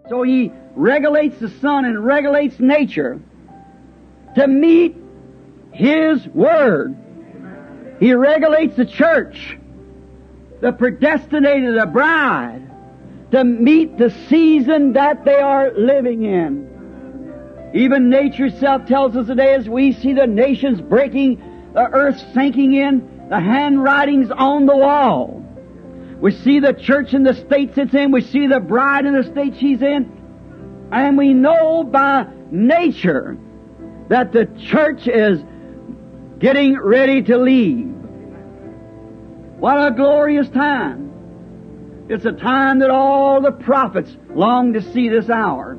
So He regulates the sun and regulates nature to meet His Word. He regulates the church, the predestinated, the bride, to meet the season that they are living in. Even nature itself tells us today, as we see the nations breaking, the earth sinking in, the handwritings on the wall. We see the church in the states it's in, we see the bride in the state she's in, and we know by nature that the church is getting ready to leave. What a glorious time. It's a time that all the prophets long to see this hour.